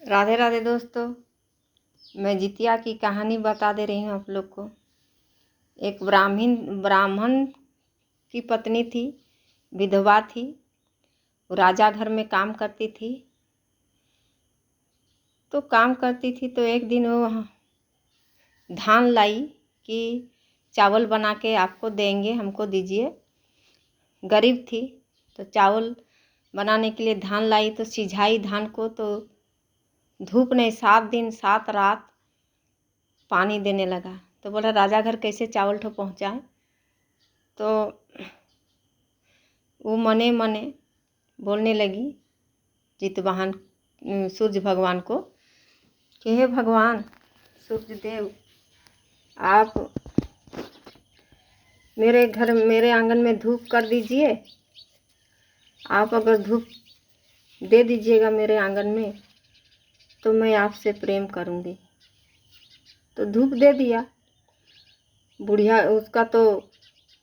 राधे राधे दोस्तों। मैं जितिया की कहानी बता दे रही हूँ आप लोग को। एक ब्राह्मण की पत्नी थी, विधवा थी। वो राजा घर में काम करती थी। तो एक दिन वो धान लाई कि चावल बना के आपको देंगे, हमको दीजिए। गरीब थी तो चावल बनाने के लिए धान लाई, तो सिझाई धान को, तो धूप नहीं, 7 दिन 7 रात पानी देने लगा। तो बोला राजा घर कैसे चावल ठो पहुँचाए। तो वो मने मने बोलने लगी जितवाहन सूर्य भगवान को कि हे भगवान सूर्य देव, आप मेरे आंगन में धूप कर दीजिए। आप अगर धूप दे दीजिएगा मेरे आंगन में तो मैं आपसे प्रेम करूँगी। तो धूप दे दिया। बुढ़िया उसका तो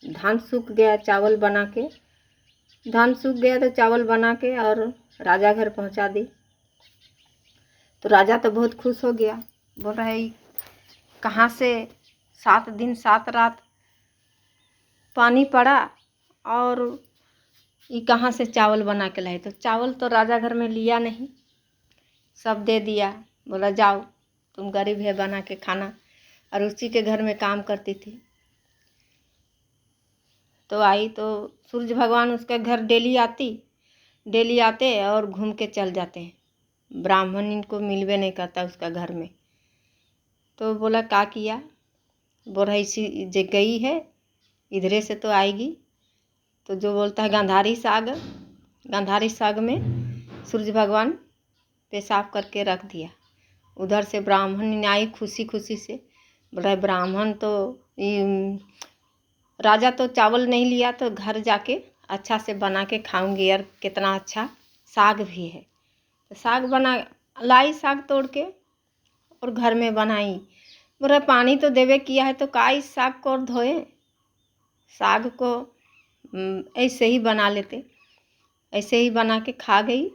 धान सूख गया, चावल बना के धान सूख गया तो चावल बना के और राजा घर पहुंचा दी। तो राजा तो बहुत खुश हो गया। बोल रहा है कहाँ से 7 दिन 7 रात पानी पड़ा और ये कहाँ से चावल बना के लाए। तो चावल तो राजा घर में लिया नहीं, सब दे दिया। बोला जाओ, तुम गरीब है, बना के खाना। और उसी के घर में काम करती थी। तो आई तो सूर्य भगवान उसके घर डेली आते और घूम के चल जाते हैं। ब्राह्मण इनको मिलवे नहीं करता उसका घर में। तो बोला क्या किया। बोल रहा इसी जे गई है, इधरे से तो आएगी। तो जो बोलता है गांधारी साग में सूर्य भगवान पेशाब करके रख दिया। उधर से ब्राह्मण आई खुशी खुशी से। बोल रहा ब्राह्मण तो राजा तो चावल नहीं लिया, तो घर जाके अच्छा से बना के खाऊंगी। यार कितना अच्छा साग भी है। तो साग लाई साग तोड़ के और घर में बनाई। बोला पानी तो देवे किया है तो का इस साग को और धोए। साग को ऐसे ही बना लेते। ऐसे ही बना के खा गई।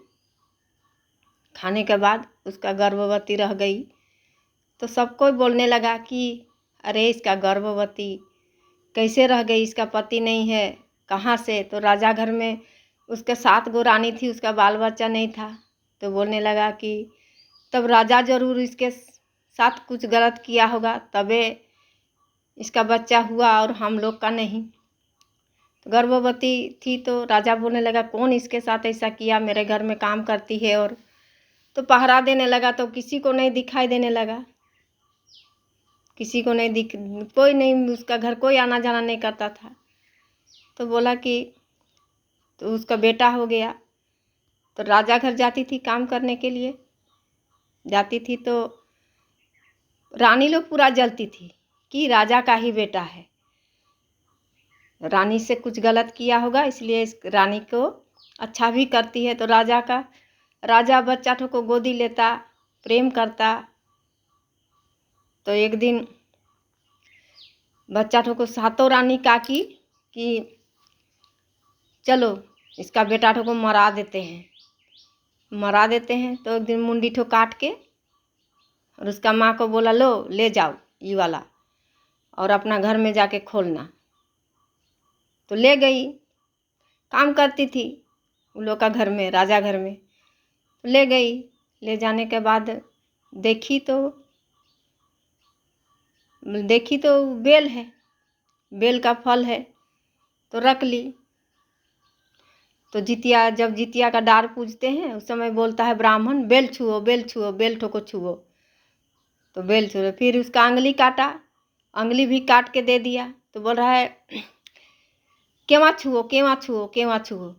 खाने के बाद उसका गर्भवती रह गई। तो सबको बोलने लगा कि अरे इसका गर्भवती कैसे रह गई, इसका पति नहीं है, कहाँ से। तो राजा घर में उसके 7 गो रानी थी, उसका बाल बच्चा नहीं था। तो बोलने लगा कि तब राजा जरूर इसके साथ कुछ गलत किया होगा, तबे इसका बच्चा हुआ और हम लोग का नहीं। तो गर्भवती थी तो राजा बोलने लगा कौन इसके साथ ऐसा किया, मेरे घर में काम करती है। और तो पहरा देने लगा तो किसी को नहीं दिखाई देने लगा। किसी को नहीं कोई नहीं, उसका घर कोई आना जाना नहीं करता था। तो बोला कि तो उसका बेटा हो गया। तो राजा घर जाती थी काम करने के लिए, जाती थी तो रानी लोग पूरा जलती थी कि राजा का ही बेटा है। रानी से कुछ गलत किया होगा इसलिए इस रानी को अच्छा भी करती है। तो राजा बच्चा ठो को गोदी लेता, प्रेम करता। तो एक दिन बच्चा ठो को सातों रानी का की कि चलो इसका बेटा ठो को मरा देते हैं। तो एक दिन मुंडी ठो काट के और उसका माँ को बोला लो ले जाओ ये वाला और अपना घर में जाके खोलना। तो ले गई, काम करती थी उन लोग का घर में, राजा घर में। ले गई, ले जाने के बाद देखी तो बेल है, बेल का फल है। तो रख ली। तो जब जितिया का डार पूजते हैं उस समय बोलता है ब्राह्मण बेल छुओ, बेल ठोको छुओ। तो बेल छुओ, फिर उसका अंगली काटा, अंगली भी काट के दे दिया। तो बोल रहा है केवा छुओ।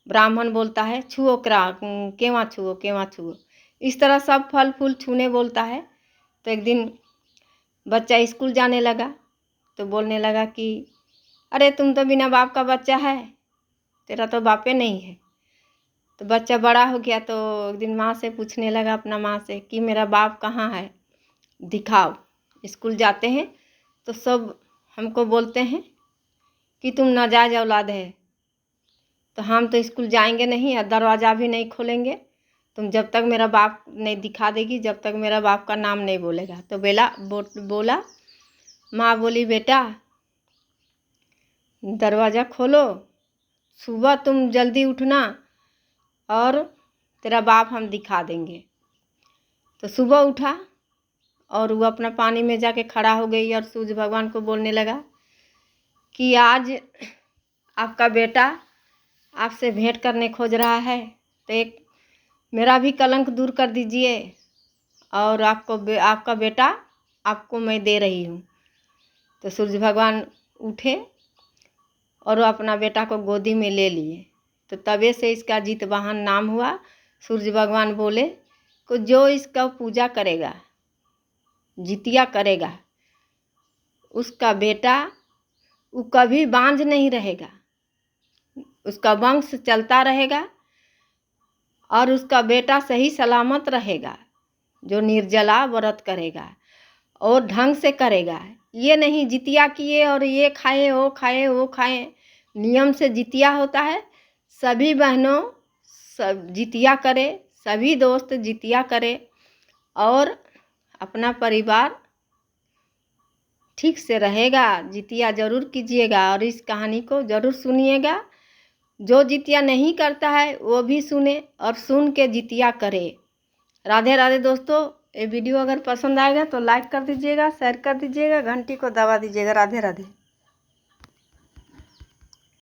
ब्राह्मण बोलता है छुओ केवा छुओ। इस तरह सब फल फूल छूने बोलता है। तो एक दिन बच्चा स्कूल जाने लगा तो बोलने लगा कि अरे तुम तो बिना बाप का बच्चा है, तेरा तो बापे नहीं है। तो बच्चा बड़ा हो गया तो एक दिन माँ से पूछने लगा, अपना माँ से कि मेरा बाप कहाँ है, दिखाओ। स्कूल जाते हैं तो सब हमको बोलते हैं कि तुम नाजायज औलाद है, तो हम तो स्कूल जाएंगे नहीं और दरवाज़ा भी नहीं खोलेंगे तुम जब तक मेरा बाप नहीं दिखा देगी, जब तक मेरा बाप का नाम नहीं बोलेगा। तो बोला, माँ बोली बेटा दरवाज़ा खोलो, सुबह तुम जल्दी उठना और तेरा बाप हम दिखा देंगे। तो सुबह उठा और वो अपना पानी में जाके खड़ा हो गई और सूर्य भगवान को बोलने लगा कि आज आपका बेटा आपसे भेंट करने खोज रहा है, तो एक मेरा भी कलंक दूर कर दीजिए और आपका बेटा आपको मैं दे रही हूँ। तो सूर्य भगवान उठे और वो अपना बेटा को गोदी में ले लिए। तो तबे से इसका जितवाहन नाम हुआ। सूर्य भगवान बोले कि जो इसका पूजा करेगा, जितिया करेगा, उसका बेटा वो कभी बांझ नहीं रहेगा, उसका वंश चलता रहेगा और उसका बेटा सही सलामत रहेगा। जो निर्जला व्रत करेगा और ढंग से करेगा, ये नहीं जितिया किए और ये खाए वो खाए वो खाए। नियम से जितिया होता है। सभी बहनों सब जितिया करे, सभी दोस्त जितिया करे और अपना परिवार ठीक से रहेगा। जितिया ज़रूर कीजिएगा और इस कहानी को ज़रूर सुनिएगा। जो जितिया नहीं करता है वो भी सुने और सुन के जितिया करे। राधे राधे दोस्तों। ये वीडियो अगर पसंद आएगा तो लाइक कर दीजिएगा, शेयर कर दीजिएगा, घंटी को दबा दीजिएगा। राधे राधे।